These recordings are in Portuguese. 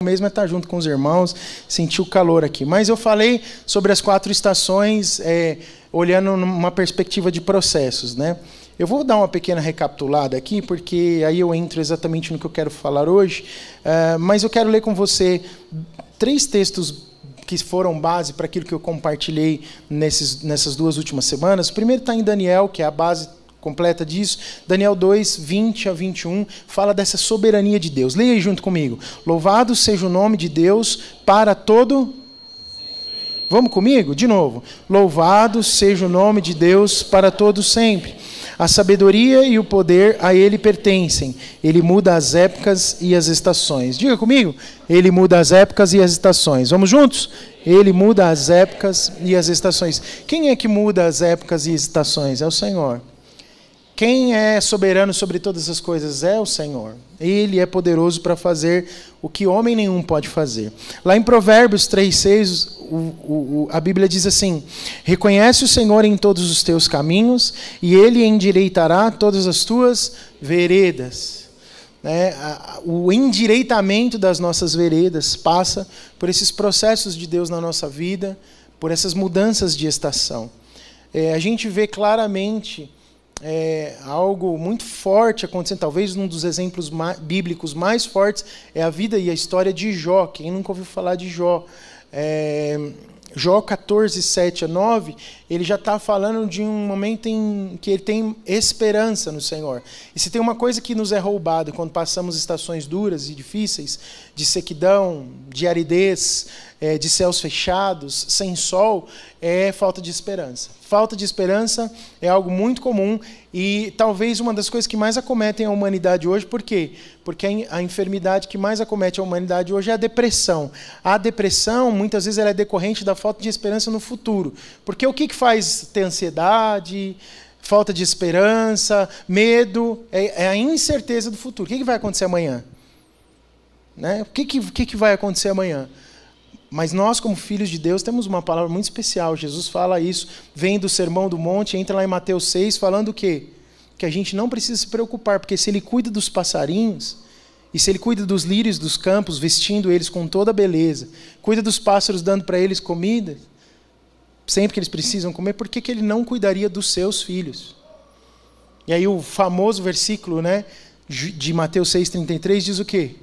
mesmo é estar junto com os irmãos, sentir o calor aqui. Mas eu falei sobre as 4 estações, olhando numa perspectiva de processos, né? Eu vou dar uma pequena recapitulada aqui, porque aí eu entro exatamente no que eu quero falar hoje, mas eu quero ler com você 3 textos que foram base para aquilo que eu compartilhei nessas 2 últimas semanas. O primeiro está em Daniel, que é a base completa disso. Daniel 2, 20 a 21, fala dessa soberania de Deus. Leia aí junto comigo. Louvado seja o nome de Deus para todo... Vamos comigo? De novo. Louvado seja o nome de Deus para todo sempre. A sabedoria e o poder a Ele pertencem. Ele muda as épocas e as estações. Diga comigo. Ele muda as épocas e as estações. Vamos juntos? Ele muda as épocas e as estações. Quem é que muda as épocas e as estações? É o Senhor. Quem é soberano sobre todas as coisas? É o Senhor. Ele é poderoso para fazer o que homem nenhum pode fazer. Lá em Provérbios 3,6, a Bíblia diz assim: reconhece o Senhor em todos os teus caminhos, e Ele endireitará todas as tuas veredas. O endireitamento das nossas veredas passa por esses processos de Deus na nossa vida, por essas mudanças de estação. A gente vê claramente... algo muito forte acontecendo. Talvez um dos exemplos bíblicos mais fortes é a vida e a história de Jó. Quem nunca ouviu falar de Jó? Jó 14, 7 a 9, ele já está falando de um momento em que ele tem esperança no Senhor. E se tem uma coisa que nos é roubada quando passamos estações duras e difíceis, de sequidão, de aridez, de céus fechados, sem sol, é falta de esperança. Falta de esperança é algo muito comum e talvez uma das coisas que mais acometem a humanidade hoje. Por quê? Porque a enfermidade que mais acomete a humanidade hoje é a depressão. A depressão, muitas vezes, ela é decorrente da falta de esperança no futuro. Porque o que faz ter ansiedade, falta de esperança, medo? É a incerteza do futuro. O que vai acontecer amanhã? Né? O que vai acontecer amanhã? Mas nós, como filhos de Deus, temos uma palavra muito especial. Jesus fala isso, vem do Sermão do Monte, entra lá em Mateus 6, falando o quê? Que a gente não precisa se preocupar, porque se Ele cuida dos passarinhos, e se Ele cuida dos lírios dos campos, vestindo eles com toda beleza, cuida dos pássaros, dando para eles comida, sempre que eles precisam comer, por que Ele não cuidaria dos seus filhos? E aí o famoso versículo, né, de Mateus 6,33 diz o quê?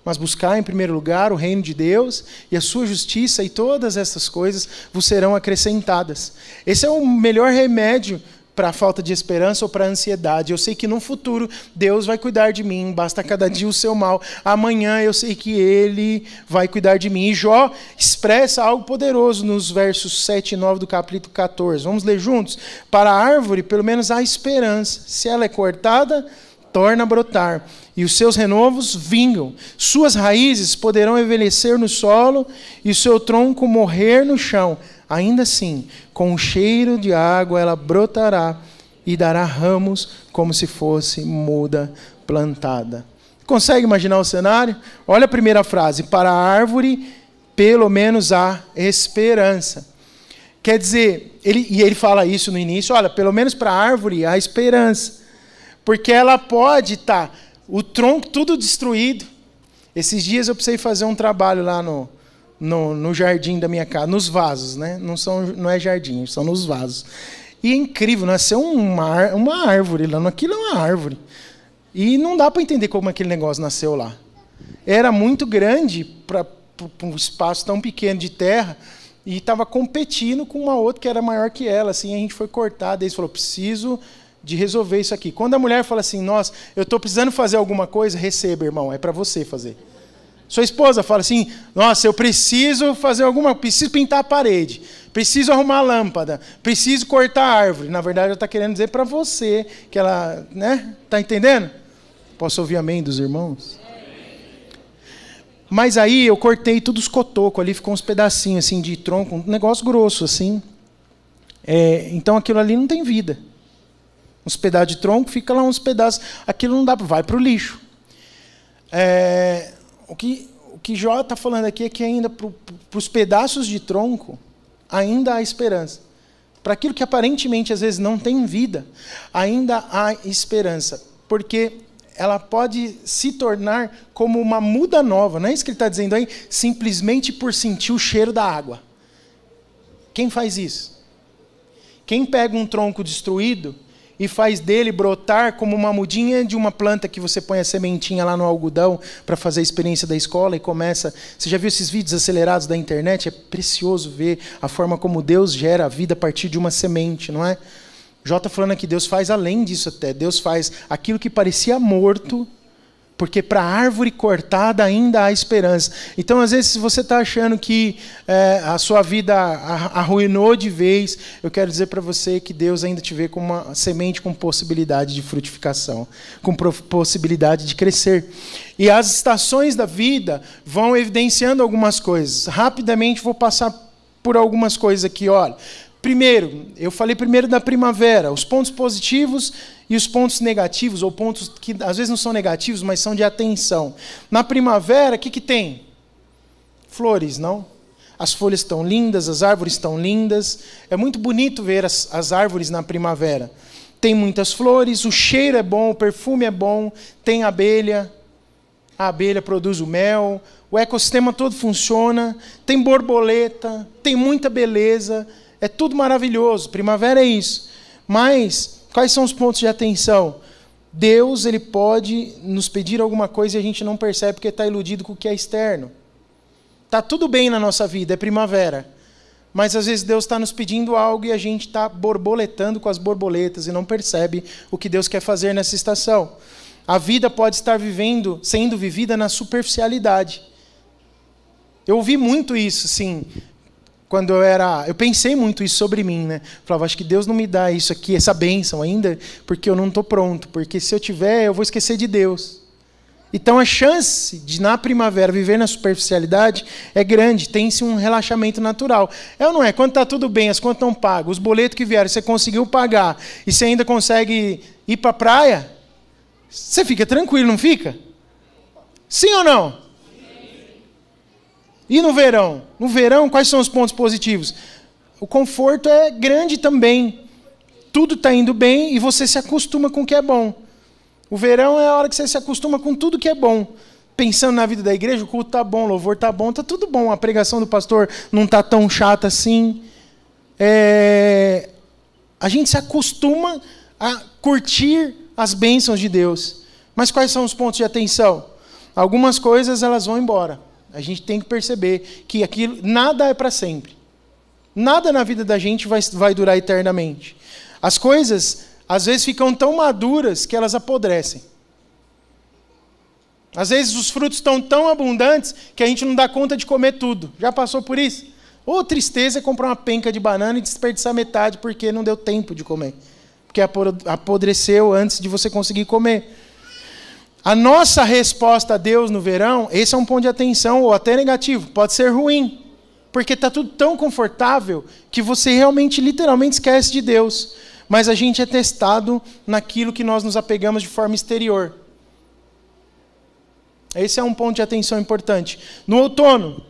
Mas buscar em primeiro lugar o reino de Deus e a sua justiça, e todas essas coisas vos serão acrescentadas. Esse é o melhor remédio para a falta de esperança ou para a ansiedade. Eu sei que no futuro Deus vai cuidar de mim, basta cada dia o seu mal. Amanhã eu sei que Ele vai cuidar de mim. E Jó expressa algo poderoso nos versos 7 e 9 do capítulo 14. Vamos ler juntos? Para a árvore, pelo menos há esperança. Se ela é cortada, torna a brotar, e os seus renovos vingam. Suas raízes poderão envelhecer no solo, e o seu tronco morrer no chão. Ainda assim, com o cheiro de água ela brotará, e dará ramos como se fosse muda plantada. Consegue imaginar o cenário? Olha a primeira frase. Para a árvore, pelo menos há esperança. Quer dizer, ele fala isso no início, olha, pelo menos para a árvore há esperança. Porque ela pode estar, o tronco tudo destruído. Esses dias eu precisei fazer um trabalho lá no jardim da minha casa, nos vasos, né? Não é jardim, são nos vasos. E é incrível, nasceu uma árvore lá, aquilo é uma árvore. E não dá para entender como aquele negócio nasceu lá. Era muito grande para um espaço tão pequeno de terra, e estava competindo com uma outra que era maior que ela. Assim, a gente foi cortar, daí ele falou, preciso de resolver isso aqui. Quando a mulher fala assim, nossa, eu estou precisando fazer alguma coisa, receba, irmão, é para você fazer. Sua esposa fala assim, nossa, eu preciso fazer preciso pintar a parede, preciso arrumar a lâmpada, preciso cortar a árvore. Na verdade, ela está querendo dizer para você que ela, né? Está entendendo? Posso ouvir amém dos irmãos? Mas aí eu cortei todos os cotocos, ali ficou uns pedacinhos assim de tronco, um negócio grosso assim. Então aquilo ali não tem vida. Uns pedaços de tronco, fica lá uns pedaços. Aquilo não dá, vai para o lixo. O que Jó está falando aqui é que ainda para os pedaços de tronco, ainda há esperança. Para aquilo que aparentemente às vezes não tem vida, ainda há esperança. Porque ela pode se tornar como uma muda nova. Não é isso que ele está dizendo aí? Simplesmente por sentir o cheiro da água. Quem faz isso? Quem pega um tronco destruído e faz dele brotar como uma mudinha de uma planta que você põe a sementinha lá no algodão para fazer a experiência da escola e começa... Você já viu esses vídeos acelerados da internet? É precioso ver a forma como Deus gera a vida a partir de uma semente, não é? Jota falando aqui, Deus faz além disso até. Deus faz aquilo que parecia morto, porque para a árvore cortada ainda há esperança. Então, às vezes, se você está achando que a sua vida arruinou de vez, eu quero dizer para você que Deus ainda te vê como uma semente com possibilidade de frutificação, com possibilidade de crescer. E as estações da vida vão evidenciando algumas coisas. Rapidamente vou passar por algumas coisas aqui, olha. Primeiro, eu falei primeiro da primavera, os pontos positivos e os pontos negativos, ou pontos que às vezes não são negativos, mas são de atenção. Na primavera, o que tem? Flores, não? As folhas estão lindas, as árvores estão lindas. É muito bonito ver as árvores na primavera. Tem muitas flores, o cheiro é bom, o perfume é bom, tem abelha, a abelha produz o mel, o ecossistema todo funciona, tem borboleta, tem muita beleza. É tudo maravilhoso, primavera é isso. Mas, quais são os pontos de atenção? Deus, ele pode nos pedir alguma coisa e a gente não percebe porque está iludido com o que é externo. Está tudo bem na nossa vida, é primavera. Mas às vezes Deus está nos pedindo algo e a gente está borboletando com as borboletas e não percebe o que Deus quer fazer nessa estação. A vida pode estar sendo vivida na superficialidade. Eu ouvi muito isso, sim. Quando eu pensei muito isso sobre mim, né? Falava, acho que Deus não me dá isso aqui, essa bênção ainda, porque eu não estou pronto. Porque se eu tiver, eu vou esquecer de Deus. Então a chance de, na primavera, viver na superficialidade é grande. Tem-se um relaxamento natural. É ou não é? Quando está tudo bem, as contas estão pagas, os boletos que vieram, você conseguiu pagar, e você ainda consegue ir para a praia, você fica tranquilo, não fica? Sim ou não? E no verão? No verão, quais são os pontos positivos? O conforto é grande também. Tudo está indo bem e você se acostuma com o que é bom. O verão é a hora que você se acostuma com tudo que é bom. Pensando na vida da igreja, o culto está bom, o louvor está bom, está tudo bom. A pregação do pastor não está tão chata assim. A gente se acostuma a curtir as bênçãos de Deus. Mas quais são os pontos de atenção? Algumas coisas elas vão embora. A gente tem que perceber que aquilo, nada é para sempre. Nada na vida da gente vai durar eternamente. As coisas, às vezes, ficam tão maduras que elas apodrecem. Às vezes, os frutos estão tão abundantes que a gente não dá conta de comer tudo. Já passou por isso? Ou tristeza é comprar uma penca de banana e desperdiçar metade porque não deu tempo de comer. Porque apodreceu antes de você conseguir comer. A nossa resposta a Deus no verão, esse é um ponto de atenção, ou até negativo, pode ser ruim. Porque está tudo tão confortável que você realmente, literalmente, esquece de Deus. Mas a gente é testado naquilo que nós nos apegamos de forma exterior. Esse é um ponto de atenção importante. No outono,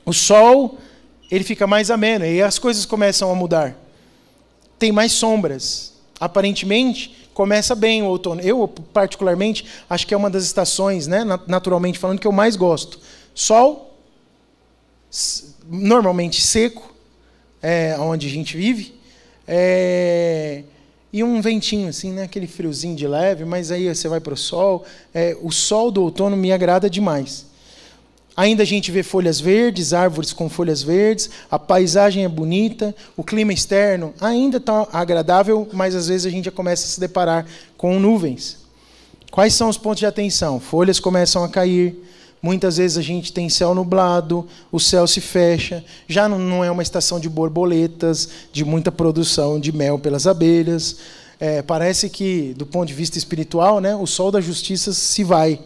o sol ele fica mais ameno e as coisas começam a mudar. Tem mais sombras. Aparentemente, começa bem o outono. Eu, particularmente, acho que é uma das estações, né, naturalmente falando, que eu mais gosto. Sol, normalmente seco, onde a gente vive, e um ventinho, assim, né, aquele friozinho de leve, mas aí você vai para o sol. O sol do outono me agrada demais. Ainda a gente vê folhas verdes, árvores com folhas verdes, a paisagem é bonita, o clima externo ainda está agradável, mas às vezes a gente já começa a se deparar com nuvens. Quais são os pontos de atenção? Folhas começam a cair, muitas vezes a gente tem céu nublado, o céu se fecha, já não é uma estação de borboletas, de muita produção de mel pelas abelhas. Parece que, do ponto de vista espiritual, né, o sol da justiça se vai.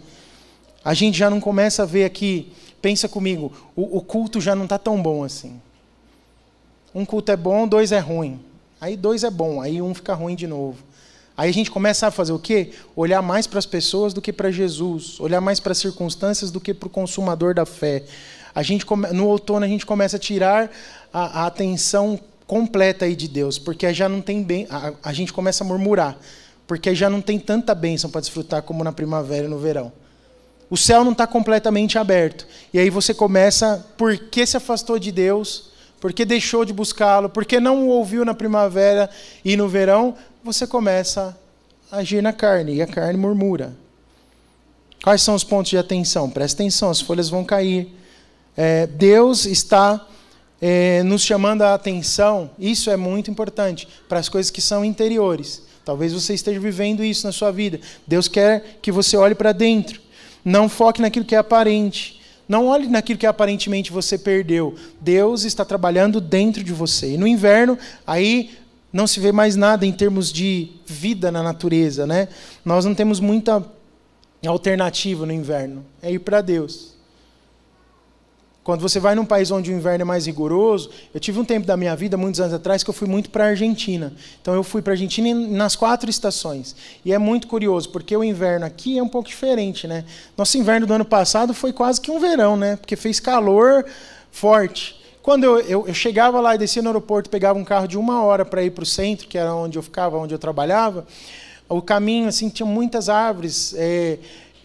A gente já não começa a ver aqui, pensa comigo, o culto já não está tão bom assim. Um culto é bom, 2 é ruim. Aí 2 é bom, aí 1 fica ruim de novo. Aí a gente começa a fazer o quê? Olhar mais para as pessoas do que para Jesus. Olhar mais para as circunstâncias do que para o consumador da fé. No outono a gente começa a tirar a atenção completa aí de Deus, porque já não tem bem. A gente começa a murmurar. porque já não tem tanta bênção para desfrutar como na primavera e no verão. O céu não está completamente aberto. E aí você começa, por que se afastou de Deus? Por que deixou de buscá-lo? Por que não o ouviu na primavera e no verão? Você começa a agir na carne, e a carne murmura. Quais são os pontos de atenção? Presta atenção, as folhas vão cair. Deus está nos chamando a atenção, isso é muito importante, para as coisas que são interiores. Talvez você esteja vivendo isso na sua vida. Deus quer que você olhe para dentro. Não foque naquilo que é aparente. Não olhe naquilo que aparentemente você perdeu. Deus está trabalhando dentro de você. E no inverno, aí não se vê mais nada em termos de vida na natureza, né? Nós não temos muita alternativa no inverno. É ir para Deus. Quando você vai num país onde o inverno é mais rigoroso, eu tive um tempo da minha vida, muitos anos atrás, que eu fui muito para a Argentina. Então eu fui para a Argentina nas 4 estações. E é muito curioso, porque o inverno aqui é um pouco diferente, né? Nosso inverno do ano passado foi quase que um verão, né? Porque fez calor forte. Quando eu chegava lá e descia no aeroporto, pegava um carro de 1 hora para ir para o centro, que era onde eu ficava, onde eu trabalhava, o caminho, assim, tinha muitas árvores,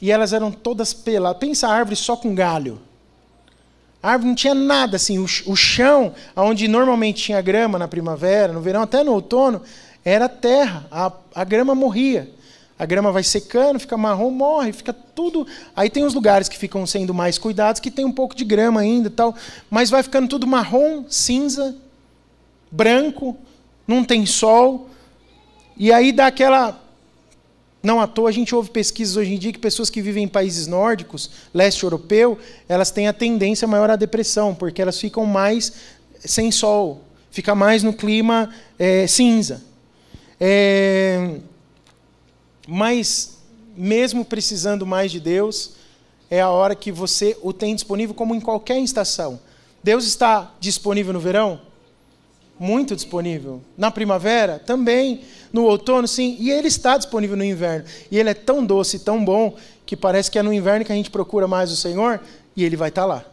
e elas eram todas peladas. Pensa a árvore só com galho. A árvore não tinha nada, assim, o chão, onde normalmente tinha grama na primavera, no verão, até no outono, era terra, a grama morria. A grama vai secando, fica marrom, morre, fica tudo... Aí tem os lugares que ficam sendo mais cuidados, que tem um pouco de grama ainda e tal, mas vai ficando tudo marrom, cinza, branco, não tem sol, e aí dá aquela... Não à toa a gente ouve pesquisas hoje em dia que pessoas que vivem em países nórdicos, leste europeu, elas têm a tendência maior à depressão, porque elas ficam mais sem sol, fica mais no clima cinza. Mas, mesmo precisando mais de Deus, é a hora que você o tem disponível, como em qualquer estação. Deus está disponível no verão? Muito disponível. Na primavera? Também. No outono? Sim. E ele está disponível no inverno. E ele é tão doce, tão bom, que parece que é no inverno que a gente procura mais o Senhor, e ele vai estar lá.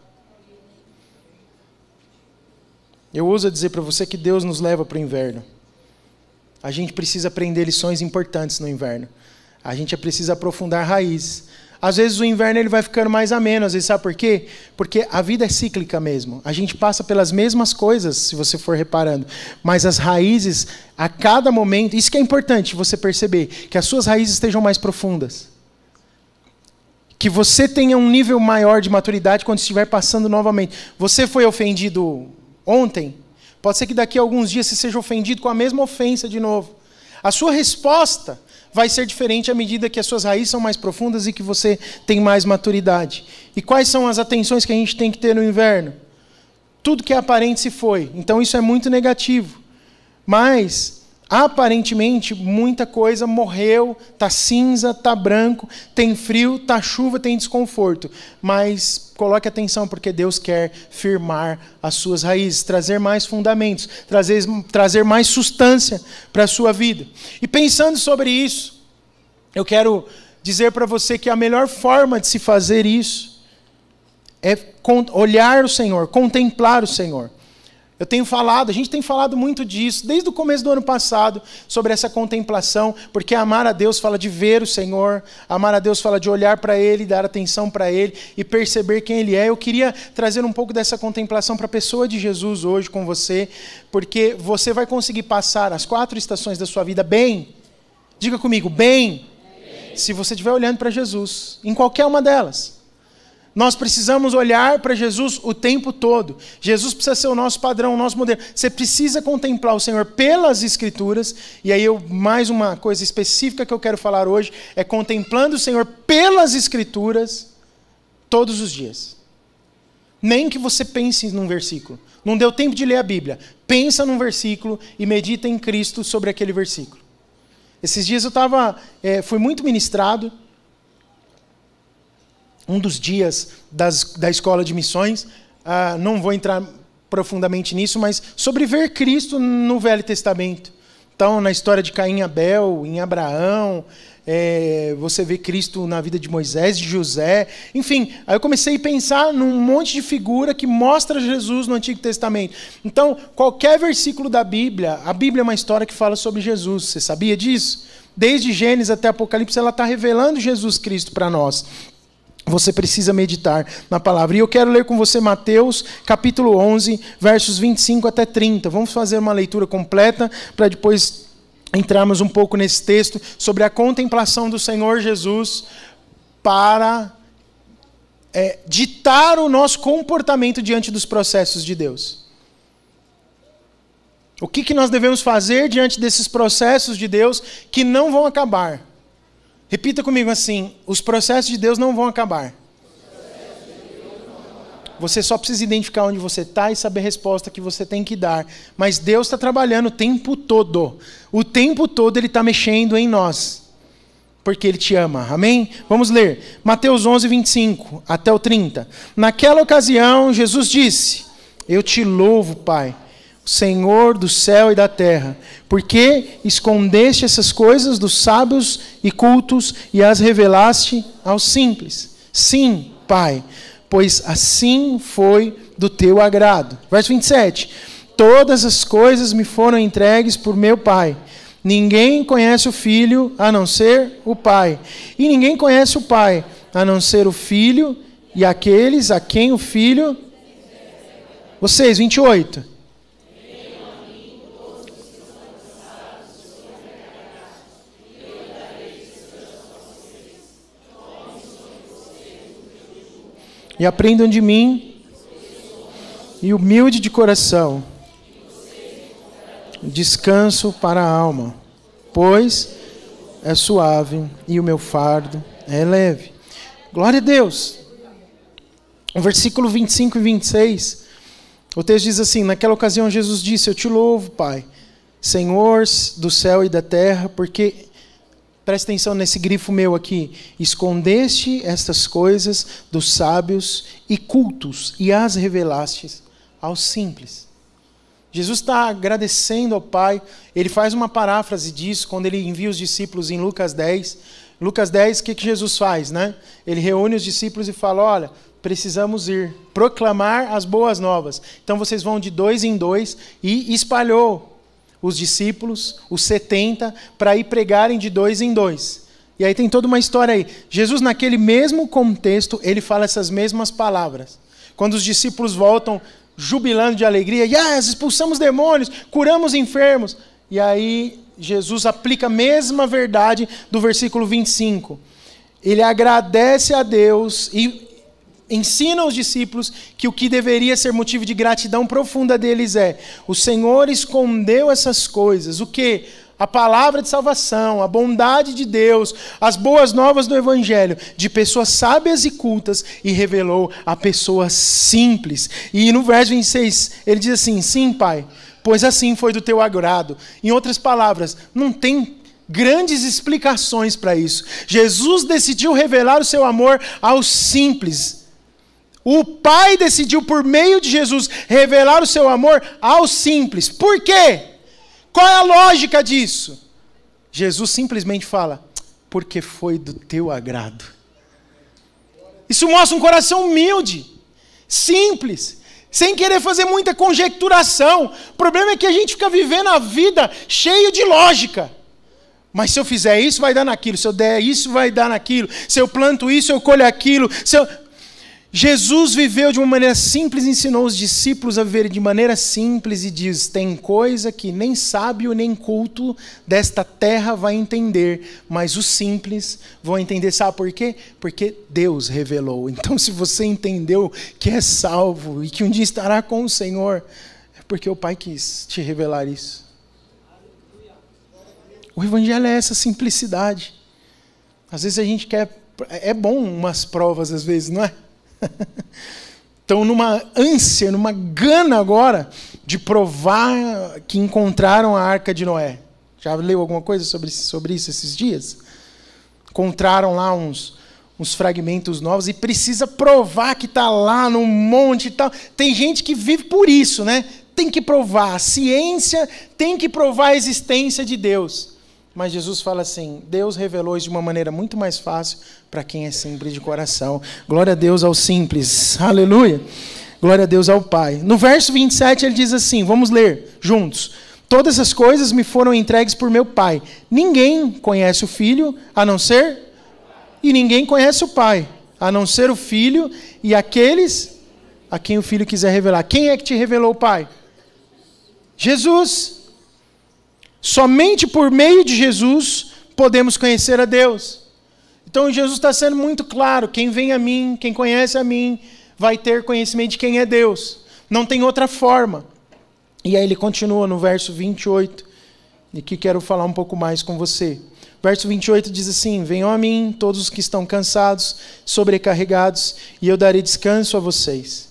Eu ouso dizer para você que Deus nos leva para o inverno. A gente precisa aprender lições importantes no inverno. A gente precisa aprofundar raízes. Às vezes o inverno ele vai ficando mais ameno, às vezes sabe por quê? Porque a vida é cíclica mesmo. A gente passa pelas mesmas coisas, se você for reparando. Mas as raízes, a cada momento, isso que é importante você perceber, que as suas raízes estejam mais profundas. Que você tenha um nível maior de maturidade quando estiver passando novamente. Você foi ofendido ontem? Pode ser que daqui a alguns dias você seja ofendido com a mesma ofensa de novo. A sua resposta vai ser diferente à medida que as suas raízes são mais profundas e que você tem mais maturidade. E quais são as atenções que a gente tem que ter no inverno? Tudo que é aparente se foi. Então isso é muito negativo. Mas, aparentemente, muita coisa morreu, está cinza, está branco, tem frio, está chuva, tem desconforto. Mas coloque atenção, porque Deus quer firmar as suas raízes, trazer mais fundamentos, trazer mais substância para a sua vida. E pensando sobre isso, eu quero dizer para você que a melhor forma de se fazer isso é olhar o Senhor, contemplar o Senhor. A gente tem falado muito disso, desde o começo do ano passado, sobre essa contemplação, porque amar a Deus fala de ver o Senhor, amar a Deus fala de olhar para Ele, dar atenção para Ele e perceber quem Ele é. Eu queria trazer um pouco dessa contemplação para a pessoa de Jesus hoje com você, porque você vai conseguir passar as 4 estações da sua vida bem. Diga comigo, bem. Se você estiver olhando para Jesus, em qualquer uma delas. Nós precisamos olhar para Jesus o tempo todo. Jesus precisa ser o nosso padrão, o nosso modelo. Você precisa contemplar o Senhor pelas Escrituras. E aí, mais uma coisa específica que eu quero falar hoje é contemplando o Senhor pelas Escrituras todos os dias. Nem que você pense num versículo. Não deu tempo de ler a Bíblia. Pensa num versículo e medita em Cristo sobre aquele versículo. Esses dias eu fui muito ministrado. Um dos dias da escola de missões, não vou entrar profundamente nisso, mas sobre ver Cristo no Velho Testamento. Então, na história de Caim e Abel, em Abraão, você vê Cristo na vida de Moisés, de José, enfim. Aí eu comecei a pensar num monte de figura que mostra Jesus no Antigo Testamento. Então, qualquer versículo da Bíblia, a Bíblia é uma história que fala sobre Jesus. Você sabia disso? desde Gênesis até Apocalipse, ela está revelando Jesus Cristo para nós. Você precisa meditar na palavra. E eu quero ler com você Mateus, capítulo 11, versos 25 até 30. Vamos fazer uma leitura completa para depois entrarmos um pouco nesse texto sobre a contemplação do Senhor Jesus para ditar o nosso comportamento diante dos processos de Deus. O que nós devemos fazer diante desses processos de Deus que não vão acabar? Repita comigo assim: os processos de Deus não vão acabar. Você só precisa identificar onde você está e saber a resposta que você tem que dar. Mas Deus está trabalhando o tempo todo. O tempo todo Ele está mexendo em nós. Porque Ele te ama. Amém? Vamos ler. Mateus 11, 25 até o 30. Naquela ocasião, Jesus disse: eu te louvo, Pai, Senhor do céu e da terra, porque escondeste essas coisas dos sábios e cultos e as revelaste aos simples. Sim, Pai, pois assim foi do teu agrado. Verso 27. Todas as coisas me foram entregues por meu Pai. Ninguém conhece o Filho a não ser o Pai. E ninguém conhece o Pai a não ser o Filho e aqueles a quem o Filho... Vocês, 28. E aprendam de mim, e humilde de coração, descanso para a alma, pois é suave e o meu fardo é leve. Glória a Deus. O versículo 25 e 26, o texto diz assim: naquela ocasião Jesus disse: eu te louvo, Pai, Senhor do céu e da terra, porque... Presta atenção nesse grifo meu aqui. Escondeste estas coisas dos sábios e cultos e as revelaste aos simples. Jesus está agradecendo ao Pai. Ele faz uma paráfrase disso quando ele envia os discípulos em Lucas 10. Lucas 10, o que Jesus faz, né? Ele reúne os discípulos e fala: olha, precisamos ir proclamar as boas novas. Então vocês vão de 2 em 2 e espalhou os discípulos, os 70, para ir pregarem de 2 em 2. E aí tem toda uma história aí. Jesus, naquele mesmo contexto, ele fala essas mesmas palavras. Quando os discípulos voltam jubilando de alegria, expulsamos demônios, curamos enfermos. E aí Jesus aplica a mesma verdade do versículo 25. Ele agradece a Deus e ensina aos discípulos que o que deveria ser motivo de gratidão profunda deles é: o Senhor escondeu essas coisas. O quê? A palavra de salvação, a bondade de Deus, as boas novas do Evangelho, de pessoas sábias e cultas, e revelou a pessoas simples. E no verso 26, ele diz assim: sim, Pai, pois assim foi do teu agrado. Em outras palavras, não tem grandes explicações para isso. Jesus decidiu revelar o seu amor aos simples. O Pai decidiu, por meio de Jesus, revelar o seu amor aos simples. Por quê? Qual é a lógica disso? Jesus simplesmente fala: porque foi do teu agrado. Isso mostra um coração humilde, simples, sem querer fazer muita conjecturação. O problema é que a gente fica vivendo a vida cheio de lógica. Mas se eu fizer isso, vai dar naquilo. Se eu der isso, vai dar naquilo. Se eu planto isso, eu colho aquilo. Jesus viveu de uma maneira simples e ensinou os discípulos a viverem de maneira simples e diz: tem coisa que nem sábio nem culto desta terra vai entender, mas os simples vão entender. Sabe por quê? Porque Deus revelou. Então, se você entendeu que é salvo e que um dia estará com o Senhor, é porque o Pai quis te revelar isso. O Evangelho é essa simplicidade. Às vezes a gente quer... É bom umas provas, às vezes, não é? Estão numa ânsia, numa gana agora de provar que encontraram a Arca de Noé. Já leu alguma coisa sobre isso esses dias? Encontraram lá uns fragmentos novos e precisa provar que está lá no monte e tal. Tem gente que vive por isso, né? Tem que provar. A ciência tem que provar a existência de Deus. Mas Jesus fala assim: Deus revelou isso de uma maneira muito mais fácil para quem é simples de coração. Glória a Deus ao simples. Aleluia. Glória a Deus ao Pai. No verso 27 ele diz assim, vamos ler juntos. Todas as coisas me foram entregues por meu Pai. Ninguém conhece o Filho, a não ser... E ninguém conhece o Pai, a não ser o Filho e aqueles a quem o Filho quiser revelar. Quem é que te revelou o Pai? Jesus. Somente por meio de Jesus podemos conhecer a Deus. Então Jesus está sendo muito claro. Quem vem a mim, quem conhece a mim, vai ter conhecimento de quem é Deus. Não tem outra forma. E aí ele continua no verso 28. E aqui quero falar um pouco mais com você. Verso 28 diz assim: venham a mim todos os que estão cansados, sobrecarregados, e eu darei descanso a vocês.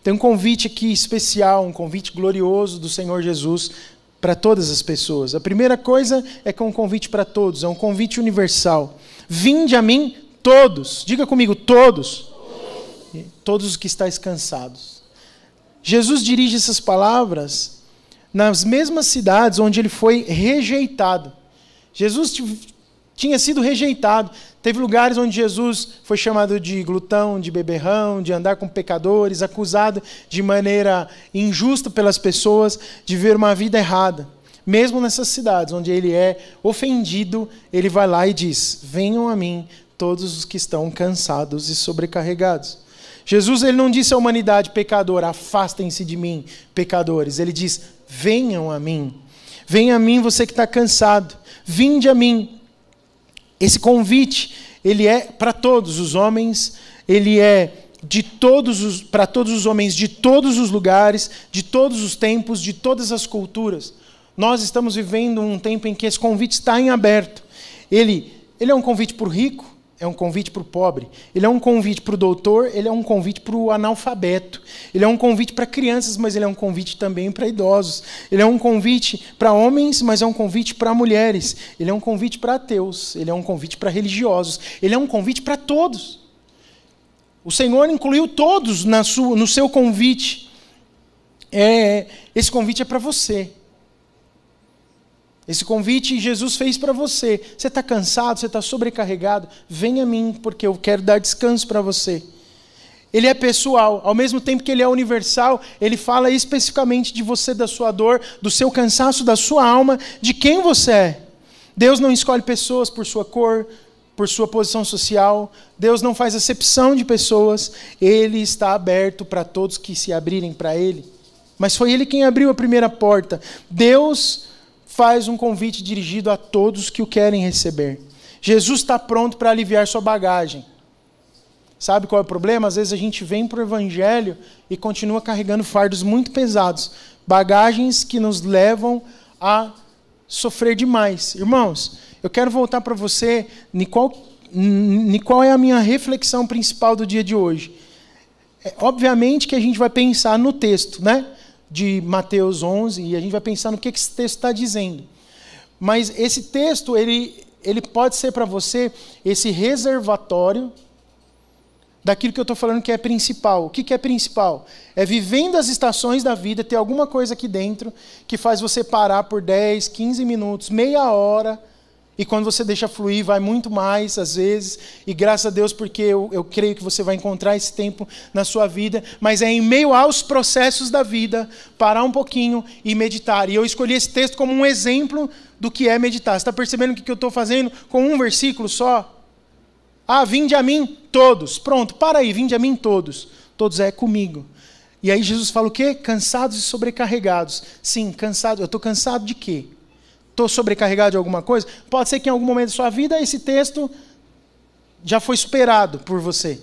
Tem um convite aqui especial, um convite glorioso do Senhor Jesus para todas as pessoas. A primeira coisa é que é um convite para todos, é um convite universal. Vinde a mim todos, diga comigo, todos. Todos os que estáis cansados. Jesus dirige essas palavras nas mesmas cidades onde ele foi rejeitado. Jesus tinha sido rejeitado. Teve lugares onde Jesus foi chamado de glutão, de beberrão, de andar com pecadores, acusado de maneira injusta pelas pessoas, de viver uma vida errada. Mesmo nessas cidades onde ele é ofendido, ele vai lá e diz: venham a mim todos os que estão cansados e sobrecarregados. Jesus ele não disse à humanidade pecadora: afastem-se de mim, pecadores. Ele diz: venham a mim. Venha a mim você que está cansado. Vinde a mim. Esse convite, ele é para todos os homens, ele é para todos os homens de todos os lugares, de todos os tempos, de todas as culturas. Nós estamos vivendo um tempo em que esse convite está em aberto. Ele é um convite para o rico, é um convite para o pobre. Ele é um convite para o doutor, ele é um convite para o analfabeto. Ele é um convite para crianças, mas ele é um convite também para idosos. Ele é um convite para homens, mas é um convite para mulheres. Ele é um convite para ateus, ele é um convite para religiosos. Ele é um convite para todos. O Senhor incluiu todos no seu convite. Esse convite é para você. Esse convite Jesus fez para você. Você está cansado, você está sobrecarregado? Venha a mim, porque eu quero dar descanso para você. Ele é pessoal, ao mesmo tempo que ele é universal, ele fala especificamente de você, da sua dor, do seu cansaço, da sua alma, de quem você é. Deus não escolhe pessoas por sua cor, por sua posição social. Deus não faz acepção de pessoas. Ele está aberto para todos que se abrirem para ele. Mas foi ele quem abriu a primeira porta. Deus faz um convite dirigido a todos que o querem receber. Jesus está pronto para aliviar sua bagagem. Sabe qual é o problema? Às vezes a gente vem para o Evangelho e continua carregando fardos muito pesados. Bagagens que nos levam a sofrer demais. Irmãos, eu quero voltar para você em qual é a minha reflexão principal do dia de hoje. Obviamente que a gente vai pensar no texto, né? De Mateus 11, e a gente vai pensar no que esse texto está dizendo. Mas esse texto, ele pode ser para você esse reservatório daquilo que eu estou falando que é principal. O que é principal? É vivendo as estações da vida, ter alguma coisa aqui dentro que faz você parar por 10, 15 minutos, meia hora, e quando você deixa fluir, vai muito mais, às vezes, e graças a Deus, porque eu creio que você vai encontrar esse tempo na sua vida, mas é em meio aos processos da vida, parar um pouquinho e meditar. E eu escolhi esse texto como um exemplo do que é meditar. Você está percebendo o que eu estou fazendo com um versículo só? Ah, vinde a mim todos. Pronto, para aí, vinde a mim todos. Todos é comigo. E aí Jesus fala o quê? Cansados e sobrecarregados. Sim, cansado. Eu estou cansado de quê? Estou sobrecarregado de alguma coisa? Pode ser que em algum momento da sua vida esse texto já foi superado por você.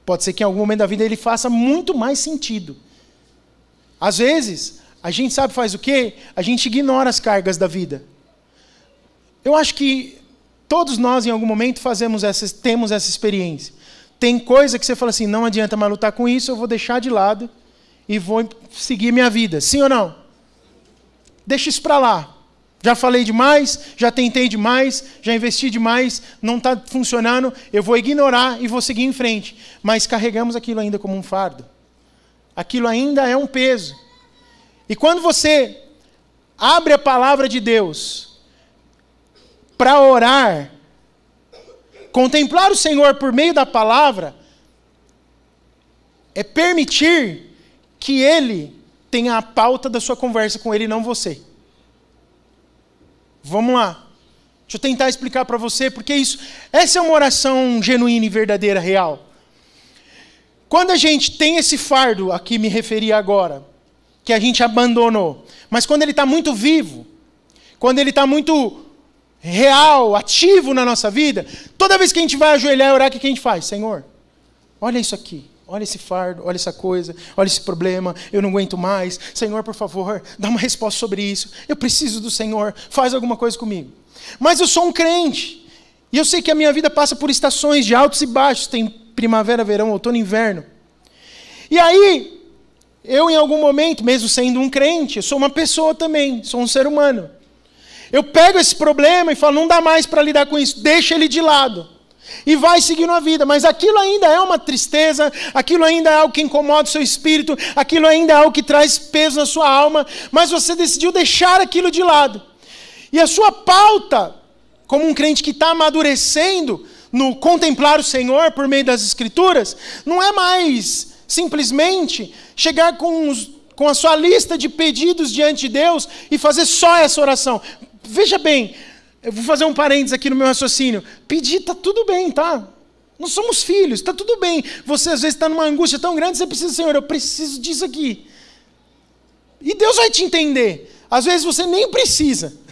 Pode ser que em algum momento da vida ele faça muito mais sentido. Às vezes, a gente sabe faz o quê? A gente ignora as cargas da vida. Eu acho que todos nós em algum momento temos essa experiência. Tem coisa que você fala assim, não adianta mais lutar com isso, eu vou deixar de lado e vou seguir minha vida. Sim ou não? Deixa isso para lá. Já falei demais, já tentei demais, já investi demais, não está funcionando, eu vou ignorar e vou seguir em frente. Mas carregamos aquilo ainda como um fardo. Aquilo ainda é um peso. E quando você abre a palavra de Deus para orar, contemplar o Senhor por meio da palavra, é permitir que Ele tenha a pauta da sua conversa com Ele, não você. Vamos lá. Deixa eu tentar explicar para você, porque essa é uma oração genuína e verdadeira, real. Quando a gente tem esse fardo a que me referi agora, que a gente abandonou, mas quando ele está muito vivo, quando ele está muito real, ativo na nossa vida, toda vez que a gente vai ajoelhar e orar, o que a gente faz? Senhor, olha isso aqui, olha esse fardo, olha essa coisa, olha esse problema, eu não aguento mais. Senhor, por favor, dá uma resposta sobre isso. Eu preciso do Senhor, faz alguma coisa comigo. Mas eu sou um crente, e eu sei que a minha vida passa por estações de altos e baixos, tem primavera, verão, outono e inverno. E aí, eu em algum momento, mesmo sendo um crente, eu sou uma pessoa também, sou um ser humano. Eu pego esse problema e falo, não dá mais para lidar com isso, deixa ele de lado. E vai seguindo a vida, mas aquilo ainda é uma tristeza, aquilo ainda é algo que incomoda o seu espírito, aquilo ainda é algo que traz peso na sua alma, mas você decidiu deixar aquilo de lado. E a sua pauta, como um crente que está amadurecendo no contemplar o Senhor por meio das Escrituras, não é mais simplesmente chegar com a sua lista de pedidos diante de Deus e fazer só essa oração. Veja bem, eu vou fazer um parênteses aqui no meu raciocínio. Pedir está tudo bem, tá? Nós somos filhos, está tudo bem. Você às vezes está numa angústia tão grande, você precisa, Senhor, eu preciso disso aqui. E Deus vai te entender. Às vezes você nem precisa.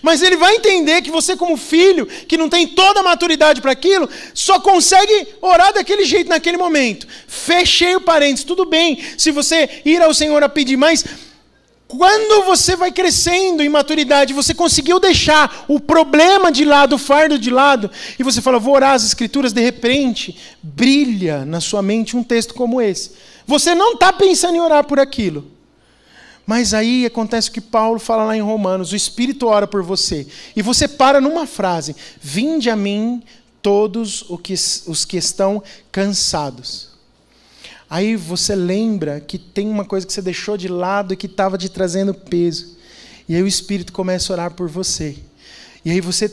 Mas Ele vai entender que você, como filho, que não tem toda a maturidade para aquilo, só consegue orar daquele jeito naquele momento. Fechei o parênteses, tudo bem se você ir ao Senhor a pedir, mas quando você vai crescendo em maturidade, você conseguiu deixar o problema de lado, o fardo de lado, e você fala, vou orar as Escrituras, de repente, brilha na sua mente um texto como esse. Você não está pensando em orar por aquilo. Mas aí acontece o que Paulo fala lá em Romanos, o Espírito ora por você. E você para numa frase, vinde a mim todos os que estão cansados. Aí você lembra que tem uma coisa que você deixou de lado e que estava te trazendo peso. E aí o Espírito começa a orar por você. E aí você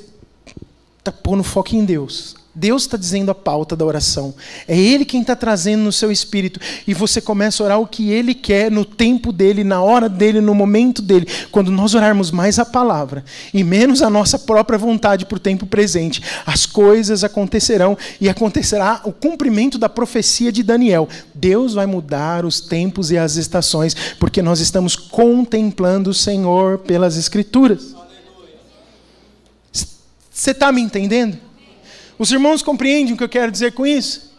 está pondo foco em Deus. Deus está dizendo a pauta da oração. É Ele quem está trazendo no seu espírito. E você começa a orar o que Ele quer, no tempo dEle, na hora dEle, no momento dEle. Quando nós orarmos mais a palavra e menos a nossa própria vontade para o tempo presente, as coisas acontecerão e acontecerá o cumprimento da profecia de Daniel. Deus vai mudar os tempos e as estações, porque nós estamos contemplando o Senhor pelas Escrituras. Você está me entendendo? Os irmãos compreendem o que eu quero dizer com isso?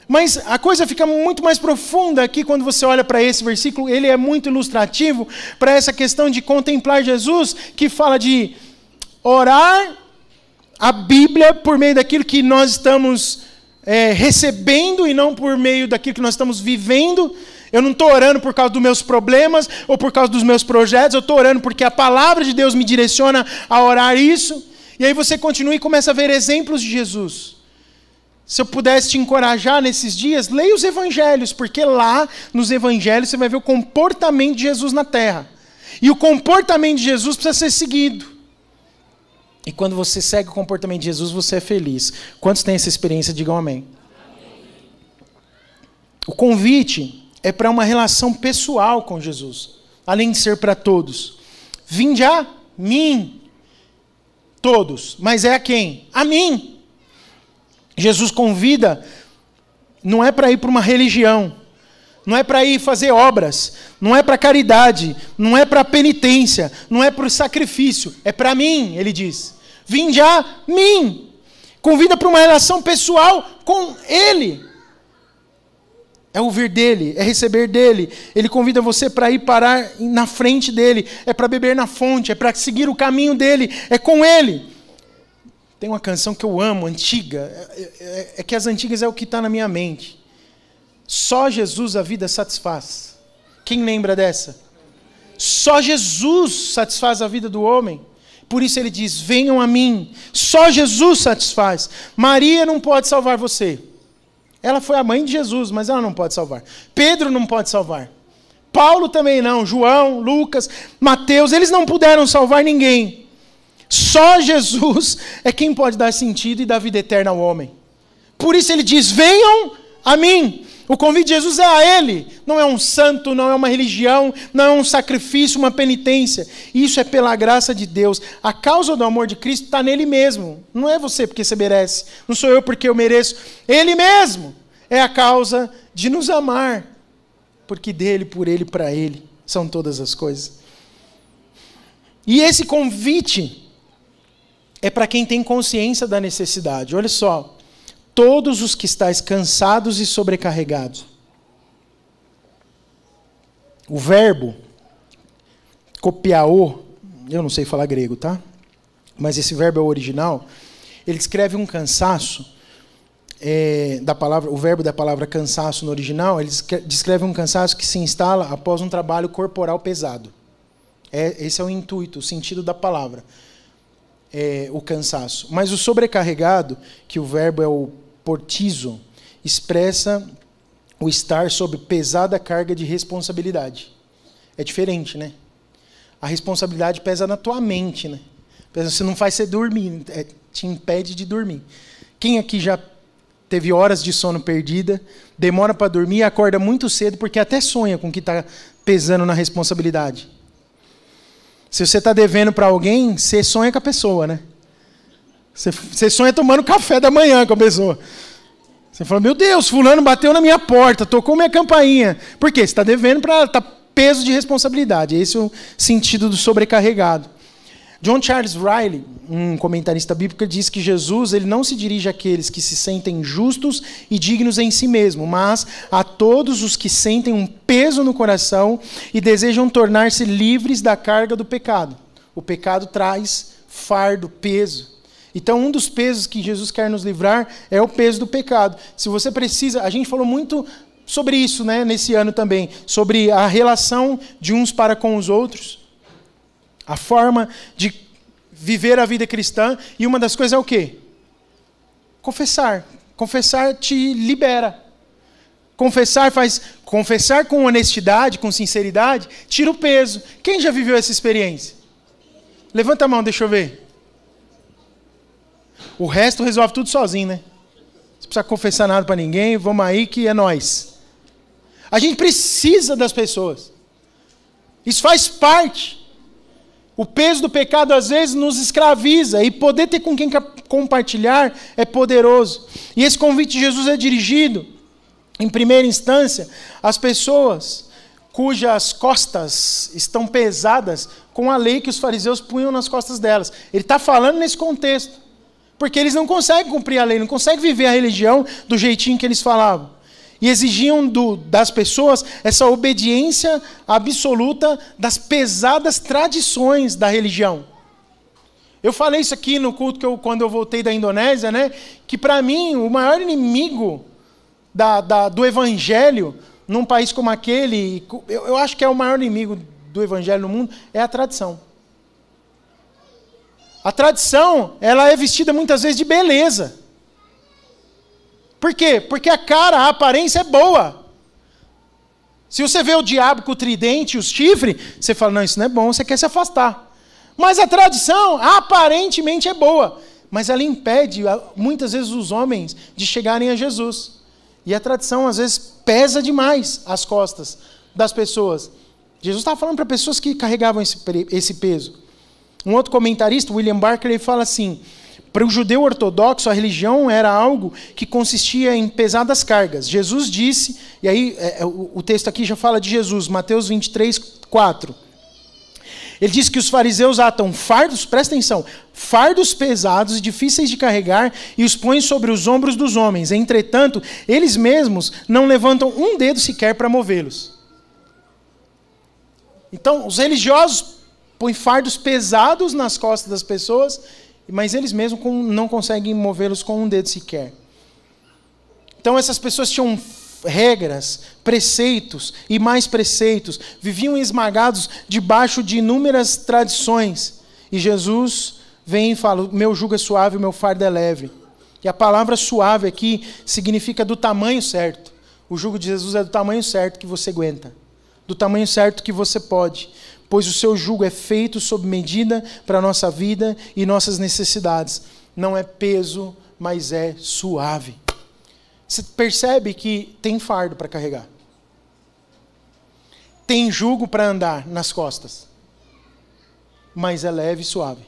Mas a coisa fica muito mais profunda aqui quando você olha para esse versículo. Ele é muito ilustrativo para essa questão de contemplar Jesus, que fala de orar a Bíblia por meio daquilo que nós estamos recebendo e não por meio daquilo que nós estamos vivendo. Eu não estou orando por causa dos meus problemas ou por causa dos meus projetos, eu estou orando porque a palavra de Deus me direciona a orar isso. E aí você continua e começa a ver exemplos de Jesus. Se eu pudesse te encorajar nesses dias, leia os evangelhos, porque lá nos evangelhos você vai ver o comportamento de Jesus na terra. E o comportamento de Jesus precisa ser seguido. E quando você segue o comportamento de Jesus, você é feliz. Quantos têm essa experiência? Digam amém. O convite é para uma relação pessoal com Jesus, além de ser para todos. Vinde a mim. Todos, mas é a quem? A mim. Jesus convida, não é para ir para uma religião, não é para ir fazer obras, não é para caridade, não é para penitência, não é para o sacrifício, é para mim, ele diz. Vinde a mim. Convida para uma relação pessoal com Ele. É ouvir dEle, é receber dEle. Ele convida você para ir parar na frente dEle, é para beber na fonte, é para seguir o caminho dEle, é com Ele. Tem uma canção que eu amo, antiga, é que as antigas é o que está na minha mente. Só Jesus a vida satisfaz. Quem lembra dessa? Só Jesus satisfaz a vida do homem. Por isso ele diz, venham a mim. Só Jesus satisfaz. Maria não pode salvar você. Ela foi a mãe de Jesus, mas ela não pode salvar. Pedro não pode salvar. Paulo também não. João, Lucas, Mateus, eles não puderam salvar ninguém. Só Jesus é quem pode dar sentido e dar vida eterna ao homem. Por isso ele diz, venham a mim. O convite de Jesus é a Ele. Não é um santo, não é uma religião, não é um sacrifício, uma penitência. Isso é pela graça de Deus. A causa do amor de Cristo está nele mesmo. Não é você porque você merece. Não sou eu porque eu mereço. Ele mesmo é a causa de nos amar. Porque dele, por ele, para ele são todas as coisas. E esse convite é para quem tem consciência da necessidade. Olha só. Todos os que estáis cansados e sobrecarregados. O verbo, kopiao, eu não sei falar grego, tá? Mas esse verbo é o original. Ele descreve um cansaço, o verbo da palavra cansaço no original, ele descreve um cansaço que se instala após um trabalho corporal pesado. Esse é o intuito, o sentido da palavra. O cansaço. Mas o sobrecarregado, que o verbo é o portizo, expressa o estar sob pesada carga de responsabilidade. É diferente, né? A responsabilidade pesa na tua mente, né? Você não faz você dormir, te impede de dormir. Quem aqui já teve horas de sono perdida, demora para dormir e acorda muito cedo porque até sonha com o que está pesando na responsabilidade? Se você está devendo para alguém, você sonha com a pessoa, né? Você sonha tomando café da manhã com a pessoa. Você fala, meu Deus, fulano bateu na minha porta, tocou minha campainha. Por quê? Você está devendo para ela, tá peso de responsabilidade. Esse é o sentido do sobrecarregado. John Charles Riley, um comentarista bíblico, diz que Jesus ele não se dirige àqueles que se sentem justos e dignos em si mesmo, mas a todos os que sentem um peso no coração e desejam tornar-se livres da carga do pecado. O pecado traz fardo, peso. Então, um dos pesos que Jesus quer nos livrar é o peso do pecado. Se você precisa, a gente falou muito sobre isso, né, nesse ano também, sobre a relação de uns para com os outros, a forma de viver a vida cristã, e uma das coisas é o quê? Confessar. Confessar te libera. Confessar com honestidade, com sinceridade, tira o peso. Quem já viveu essa experiência? Levanta a mão, deixa eu ver. O resto resolve tudo sozinho, né? Não precisa confessar nada para ninguém, vamos aí que é nós. A gente precisa das pessoas. Isso faz parte. O peso do pecado às vezes nos escraviza e poder ter com quem compartilhar é poderoso. E esse convite de Jesus é dirigido, em primeira instância, às pessoas cujas costas estão pesadas com a lei que os fariseus punham nas costas delas. Ele está falando nesse contexto. Porque eles não conseguem cumprir a lei, não conseguem viver a religião do jeitinho que eles falavam. E exigiam das pessoas essa obediência absoluta das pesadas tradições da religião. Eu falei isso aqui no culto quando eu voltei da Indonésia, né? Que para mim o maior inimigo do evangelho num país como aquele, eu acho que é o maior inimigo do evangelho no mundo, é a tradição. A tradição, ela é vestida muitas vezes de beleza. Por quê? Porque a aparência é boa. Se você vê o diabo com o tridente e os chifres, você fala, não, isso não é bom, você quer se afastar. Mas a tradição, aparentemente, é boa. Mas ela impede, muitas vezes, os homens de chegarem a Jesus. E a tradição, às vezes, pesa demais as costas das pessoas. Jesus estava falando para pessoas que carregavam esse peso. Um outro comentarista, William Barker, ele fala assim, para o judeu ortodoxo, a religião era algo que consistia em pesadas cargas. Jesus disse, e aí o texto aqui já fala de Jesus, Mateus 23, 4. Ele diz que os fariseus atam fardos, presta atenção, fardos pesados e difíceis de carregar e os põem sobre os ombros dos homens. Entretanto, eles mesmos não levantam um dedo sequer para movê-los. Então, os religiosos põem fardos pesados nas costas das pessoas, mas eles mesmos não conseguem movê-los com um dedo sequer. Então essas pessoas tinham regras, preceitos e mais preceitos, viviam esmagados debaixo de inúmeras tradições. E Jesus vem e fala, meu jugo é suave, o meu fardo é leve. E a palavra suave aqui significa do tamanho certo. O jugo de Jesus é do tamanho certo que você aguenta, do tamanho certo que você pode. Pois o seu jugo é feito sob medida para a nossa vida e nossas necessidades. Não é peso, mas é suave. Você percebe que tem fardo para carregar. Tem jugo para andar nas costas. Mas é leve e suave.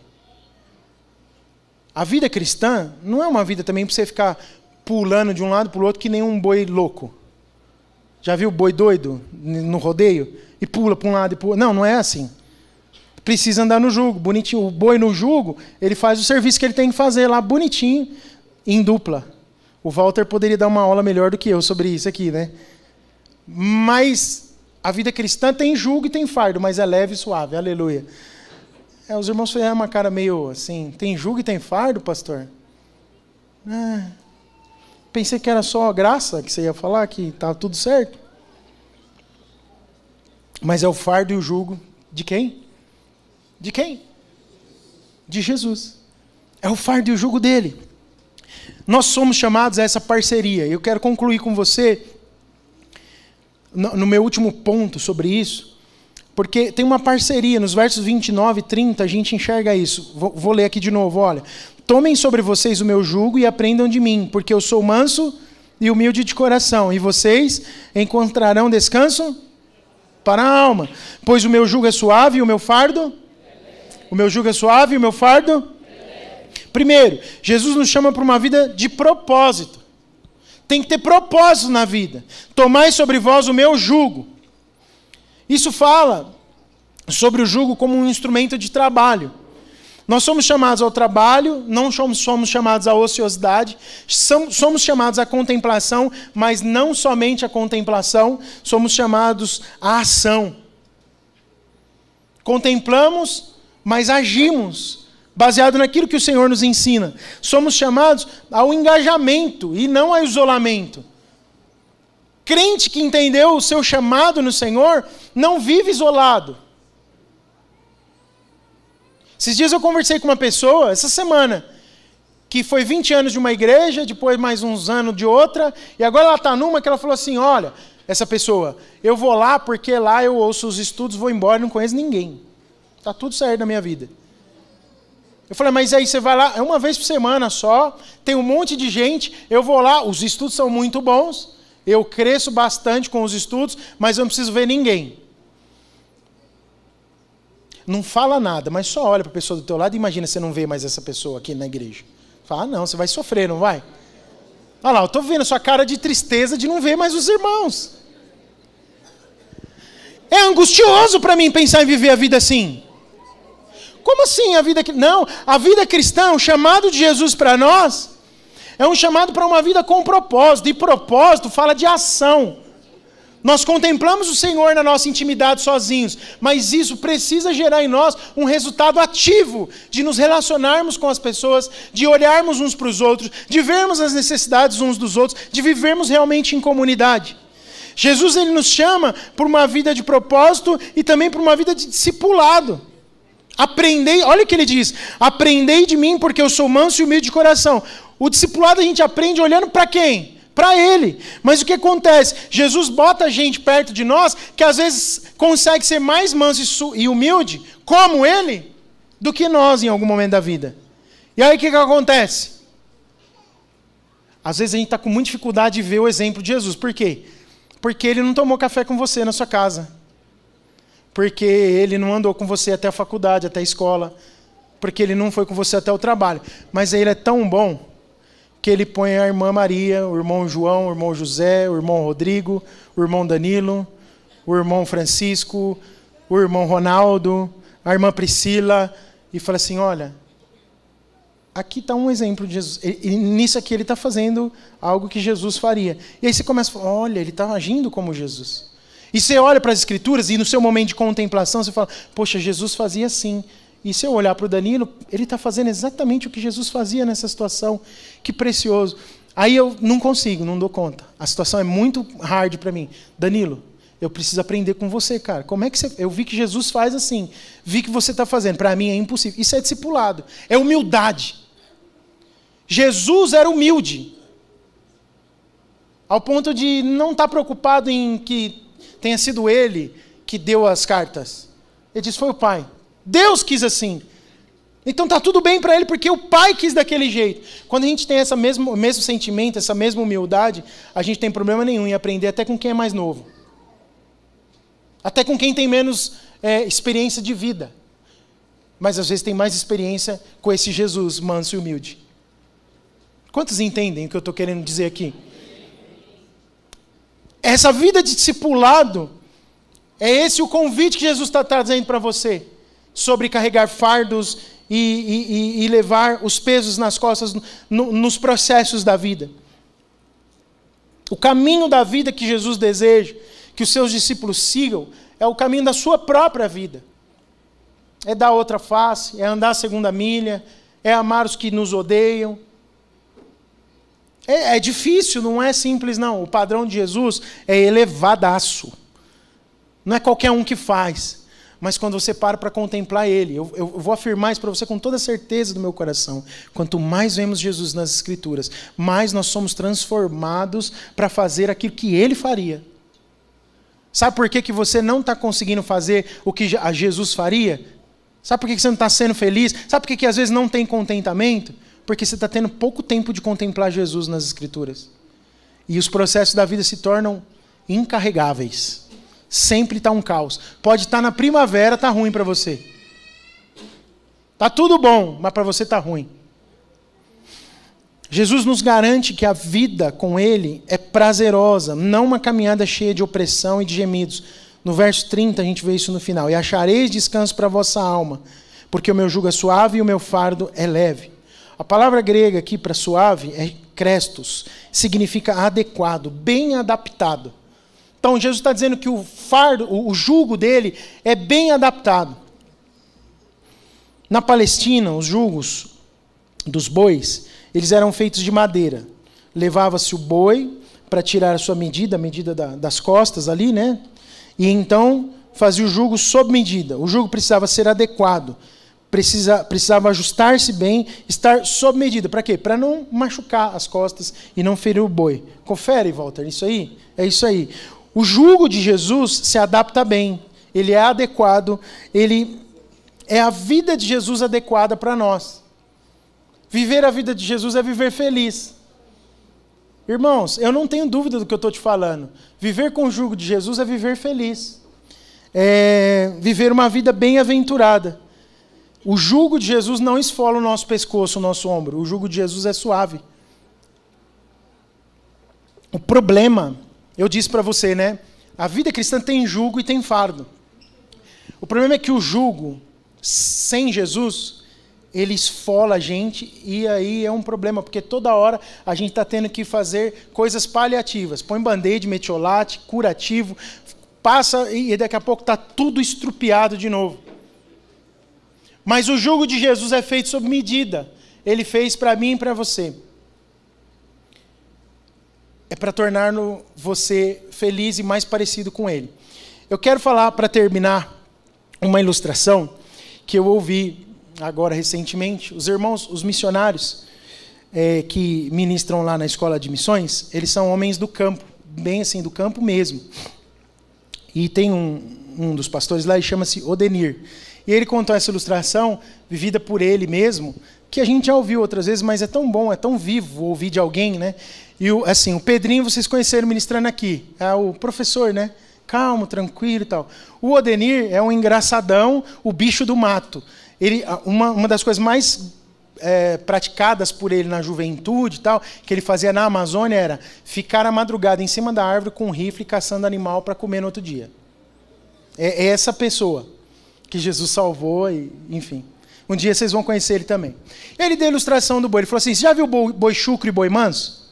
A vida cristã não é uma vida também para você ficar pulando de um lado para o outro que nem um boi louco. Já viu boi doido no rodeio? E pula para um lado e para o outro. Não, não é assim. Precisa andar no jugo, bonitinho. O boi no jugo, ele faz o serviço que ele tem que fazer lá, bonitinho, em dupla. O Walter poderia dar uma aula melhor do que eu sobre isso aqui, né? Mas a vida cristã tem jugo e tem fardo, mas é leve e suave. Aleluia. Os irmãos fizeram uma cara meio assim, tem jugo e tem fardo, pastor? Pensei que era só a graça que você ia falar, que estava tudo certo. Mas é o fardo e o jugo de quem? De quem? De Jesus. É o fardo e o jugo dele. Nós somos chamados a essa parceria. Eu quero concluir com você, no meu último ponto sobre isso, porque tem uma parceria, nos versos 29 e 30, a gente enxerga isso. Vou ler aqui de novo, olha. Tomem sobre vocês o meu jugo e aprendam de mim, porque eu sou manso e humilde de coração, e vocês encontrarão descanso para a alma. Pois o meu jugo é suave e o meu fardo? O meu jugo é suave e o meu fardo? Primeiro, Jesus nos chama para uma vida de propósito. Tem que ter propósito na vida. Tomai sobre vós o meu jugo. Isso fala sobre o jugo como um instrumento de trabalho. Nós somos chamados ao trabalho, não somos chamados à ociosidade, somos chamados à contemplação, mas não somente à contemplação, somos chamados à ação. Contemplamos, mas agimos, baseado naquilo que o Senhor nos ensina. Somos chamados ao engajamento e não ao isolamento. Crente que entendeu o seu chamado no Senhor, não vive isolado. Esses dias eu conversei com uma pessoa, essa semana, que foi 20 anos de uma igreja, depois mais uns anos de outra, e agora ela está numa que ela falou assim, olha, essa pessoa, eu vou lá porque lá eu ouço os estudos, vou embora e não conheço ninguém. Está tudo certo na minha vida. Eu falei, mas aí você vai lá, é uma vez por semana só, tem um monte de gente, eu vou lá, os estudos são muito bons, eu cresço bastante com os estudos, mas eu não preciso ver ninguém. Não fala nada, mas só olha para a pessoa do teu lado e imagina você não vê mais essa pessoa aqui na igreja. Fala, não, você vai sofrer, não vai? Olha lá, eu estou vendo a sua cara de tristeza de não ver mais os irmãos. É angustioso para mim pensar em viver a vida assim. Como assim a vida? Não, a vida cristã, o chamado de Jesus para nós, é um chamado para uma vida com propósito. E propósito fala de ação. Nós contemplamos o Senhor na nossa intimidade sozinhos, mas isso precisa gerar em nós um resultado ativo de nos relacionarmos com as pessoas, de olharmos uns para os outros, de vermos as necessidades uns dos outros, de vivermos realmente em comunidade. Jesus ele nos chama por uma vida de propósito e também por uma vida de discipulado. Aprendei, olha o que ele diz, aprendei de mim porque eu sou manso e humilde de coração. O discipulado a gente aprende olhando para quem? Para ele. Mas o que acontece? Jesus bota a gente perto de nós que às vezes consegue ser mais manso e humilde, como ele, do que nós em algum momento da vida. E aí o que acontece? Às vezes a gente está com muita dificuldade de ver o exemplo de Jesus. Por quê? Porque ele não tomou café com você na sua casa. Porque ele não andou com você até a faculdade, até a escola. Porque ele não foi com você até o trabalho. Mas ele é tão bom que ele põe a irmã Maria, o irmão João, o irmão José, o irmão Rodrigo, o irmão Danilo, o irmão Francisco, o irmão Ronaldo, a irmã Priscila, e fala assim, olha, aqui está um exemplo de Jesus. E nisso aqui ele está fazendo algo que Jesus faria. E aí você começa a falar, olha, ele está agindo como Jesus. E você olha para as Escrituras e no seu momento de contemplação você fala, poxa, Jesus fazia assim. E se eu olhar para o Danilo, ele está fazendo exatamente o que Jesus fazia nessa situação. Que precioso. Aí eu não consigo, não dou conta. A situação é muito hard para mim. Danilo, eu preciso aprender com você, cara. Como é que você... Eu vi que Jesus faz assim. Vi que você está fazendo. Para mim é impossível. Isso é discipulado. É humildade. Jesus era humilde. Ao ponto de não estar preocupado em que tenha sido ele que deu as cartas. Ele disse, foi o Pai. Deus quis assim. Então está tudo bem para ele, porque o pai quis daquele jeito. Quando a gente tem esse mesmo sentimento, essa mesma humildade, a gente tem problema nenhum em aprender até com quem é mais novo. Até com quem tem menos experiência de vida. Mas às vezes tem mais experiência com esse Jesus manso e humilde. Quantos entendem o que eu estou querendo dizer aqui? Essa vida de discipulado, é esse o convite que Jesus está trazendo para você. Sobre carregar fardos e levar os pesos nas costas nos processos da vida. O caminho da vida que Jesus deseja que os seus discípulos sigam é o caminho da sua própria vida. É dar outra face, é andar a segunda milha, é amar os que nos odeiam. É difícil, não é simples não. O padrão de Jesus é elevadaço. Não é qualquer um que faz. Mas quando você para contemplar Ele, eu vou afirmar isso para você com toda a certeza do meu coração. Quanto mais vemos Jesus nas Escrituras, mais nós somos transformados para fazer aquilo que Ele faria. Sabe por que você não está conseguindo fazer o que Jesus faria? Sabe por que você não está sendo feliz? Sabe por que às vezes não tem contentamento? Porque você está tendo pouco tempo de contemplar Jesus nas Escrituras. E os processos da vida se tornam incarregáveis. Sempre está um caos. Pode estar na primavera, está ruim para você. Está tudo bom, mas para você está ruim. Jesus nos garante que a vida com Ele é prazerosa, não uma caminhada cheia de opressão e de gemidos. No verso 30 a gente vê isso no final. E achareis descanso para a vossa alma, porque o meu jugo é suave e o meu fardo é leve. A palavra grega aqui para suave é krestos, significa adequado, bem adaptado. Então Jesus está dizendo que o fardo, o jugo dele é bem adaptado. Na Palestina, os jugos dos bois, eles eram feitos de madeira. Levava-se o boi para tirar a sua medida, a medida das costas ali, né? E então fazia o jugo sob medida. O jugo precisava ser adequado. Precisava ajustar-se bem, estar sob medida. Para quê? Para não machucar as costas e não ferir o boi. Confere, Walter, isso aí? É isso aí. O jugo de Jesus se adapta bem. Ele é adequado. Ele é a vida de Jesus adequada para nós. Viver a vida de Jesus é viver feliz. Irmãos, eu não tenho dúvida do que eu estou te falando. Viver com o jugo de Jesus é viver feliz. É viver uma vida bem-aventurada. O jugo de Jesus não esfola o nosso pescoço, o nosso ombro. O jugo de Jesus é suave. O problema, eu disse para você, né? A vida cristã tem jugo e tem fardo. O problema é que o jugo, sem Jesus, ele esfola a gente e aí é um problema, porque toda hora a gente está tendo que fazer coisas paliativas. Põe band-aid, metiolate, curativo, passa e daqui a pouco está tudo estrupiado de novo. Mas o jugo de Jesus é feito sob medida. Ele fez para mim e para você. É para tornar você feliz e mais parecido com Ele. Eu quero falar, para terminar, uma ilustração que eu ouvi agora recentemente. Os irmãos, os missionários que ministram lá na escola de missões, eles são homens do campo, bem assim, do campo mesmo. E tem um dos pastores lá, ele chama-se Odenir. E ele contou essa ilustração, vivida por ele mesmo, que a gente já ouviu outras vezes, mas é tão bom, é tão vivo ouvir de alguém, né? E assim, o Pedrinho, vocês conheceram ministrando aqui, é o professor, né? Calmo, tranquilo e tal. O Odenir é um engraçadão, o bicho do mato. Uma das coisas mais praticadas por ele na juventude e tal, que ele fazia na Amazônia, era ficar à madrugada em cima da árvore com um rifle caçando animal para comer no outro dia. É essa pessoa que Jesus salvou, e, enfim. Um dia vocês vão conhecer ele também. Ele deu a ilustração do boi. Ele falou assim, você já viu boi chucro e boi manso?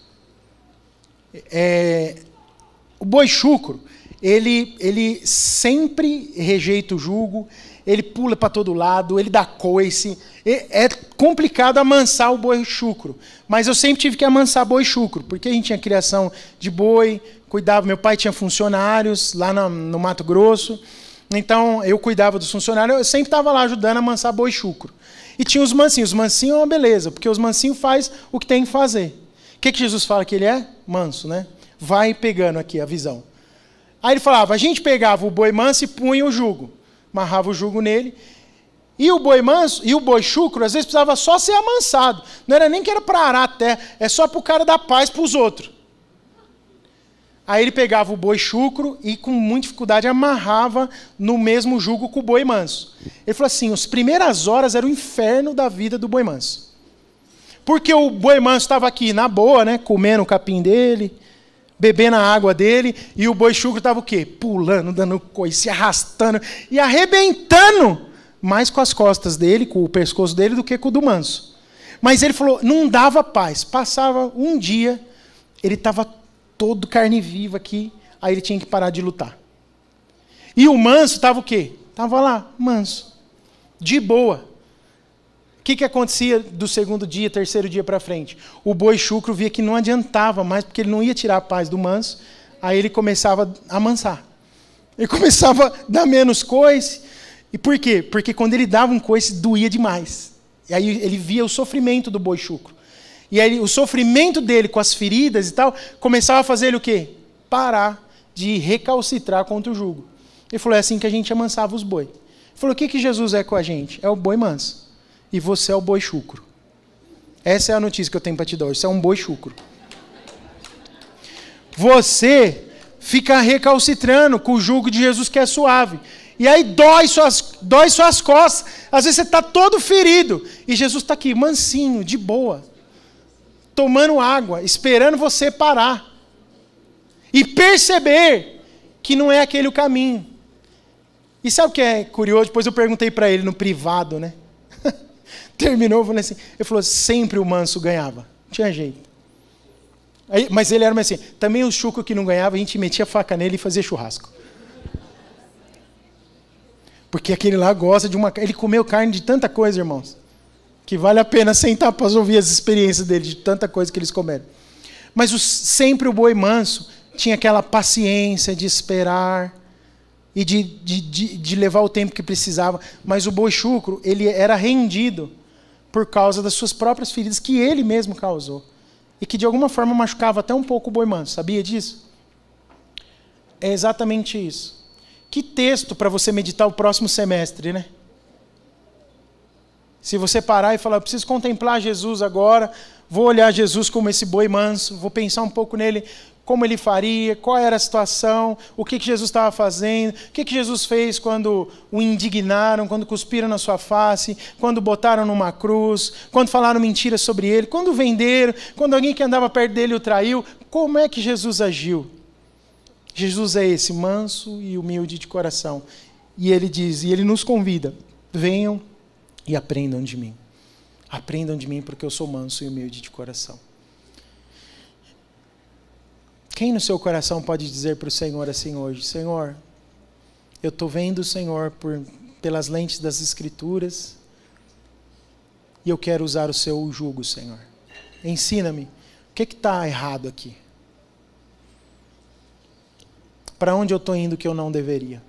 O boi chucro, ele sempre rejeita o jugo, ele pula para todo lado, ele dá coice. É complicado amansar o boi chucro. Mas eu sempre tive que amansar boi chucro, porque a gente tinha criação de boi, cuidava, meu pai tinha funcionários lá no Mato Grosso. Então, eu cuidava dos funcionários, eu sempre estava lá ajudando a amansar boi chucro. E tinha os mansinhos. Os mansinhos é uma beleza, porque os mansinhos fazem o que tem que fazer. O que Jesus fala que ele é? Manso, né? Vai pegando aqui a visão. Aí ele falava, a gente pegava o boi manso e punha o jugo. Amarrava o jugo nele. E o boi manso e o boi chucro, às vezes precisava só ser amansado. Não era nem que era para arar a terra, é só para o cara dar paz para os outros. Aí ele pegava o boi chucro e com muita dificuldade amarrava no mesmo jugo com o boi manso. Ele falou assim, as primeiras horas era o inferno da vida do boi manso. Porque o boi manso estava aqui na boa, né, comendo o capim dele, bebendo a água dele, e o boi chucro estava o quê? Pulando, dando coice, se arrastando e arrebentando mais com as costas dele, com o pescoço dele, do que com o do manso. Mas ele falou, não dava paz. Passava um dia, ele estava todo carne viva aqui, aí ele tinha que parar de lutar. E o manso estava o quê? Estava lá, manso, de boa. O que acontecia do segundo dia, terceiro dia para frente? O boi chucro via que não adiantava mais, porque ele não ia tirar a paz do manso, aí ele começava a amansar. Ele começava a dar menos coice. E por quê? Porque quando ele dava um coice, doía demais. E aí ele via o sofrimento do boi chucro. E aí o sofrimento dele com as feridas e tal, começava a fazer ele o quê? Parar de recalcitrar contra o jugo. Ele falou, é assim que a gente amansava os boi. Ele falou, o que Jesus é com a gente? É o boi manso. E você é o boi chucro. Essa é a notícia que eu tenho para te dar hoje. Você é um boi chucro. Você fica recalcitrando com o jugo de Jesus que é suave. E aí dói suas costas. Às vezes você está todo ferido. E Jesus está aqui, mansinho, de boa. Tomando água, esperando você parar. E perceber que não é aquele o caminho. E sabe o que é curioso? Depois eu perguntei para ele no privado, né? Terminou, eu falei assim, ele falou, sempre o manso ganhava. Não tinha jeito. Aí, mas ele era assim, também o chucro que não ganhava, a gente metia a faca nele e fazia churrasco. Porque aquele lá gosta de uma... Ele comeu carne de tanta coisa, irmãos, que vale a pena sentar para ouvir as experiências dele, de tanta coisa que eles comeram. Mas sempre o boi manso tinha aquela paciência de esperar e de levar o tempo que precisava. Mas o boi chucro, ele era rendido por causa das suas próprias feridas que ele mesmo causou. E que de alguma forma machucava até um pouco o boi manso. Sabia disso? É exatamente isso. Que texto para você meditar o próximo semestre, né? Se você parar e falar, eu preciso contemplar Jesus agora, vou olhar Jesus como esse boi manso, vou pensar um pouco nele, como ele faria, qual era a situação, o que Jesus estava fazendo, o que Jesus fez quando o indignaram, quando cuspiram na sua face, quando botaram numa cruz, quando falaram mentiras sobre ele, quando venderam, quando alguém que andava perto dele o traiu, como é que Jesus agiu? Jesus é esse, manso e humilde de coração. E ele diz, e ele nos convida, venham e aprendam de mim. Aprendam de mim porque eu sou manso e humilde de coração. Quem no seu coração pode dizer para o Senhor assim hoje, Senhor, eu estou vendo o Senhor pelas lentes das Escrituras e eu quero usar o seu jugo, Senhor. Ensina-me, o que está errado aqui? Para onde eu estou indo que eu não deveria?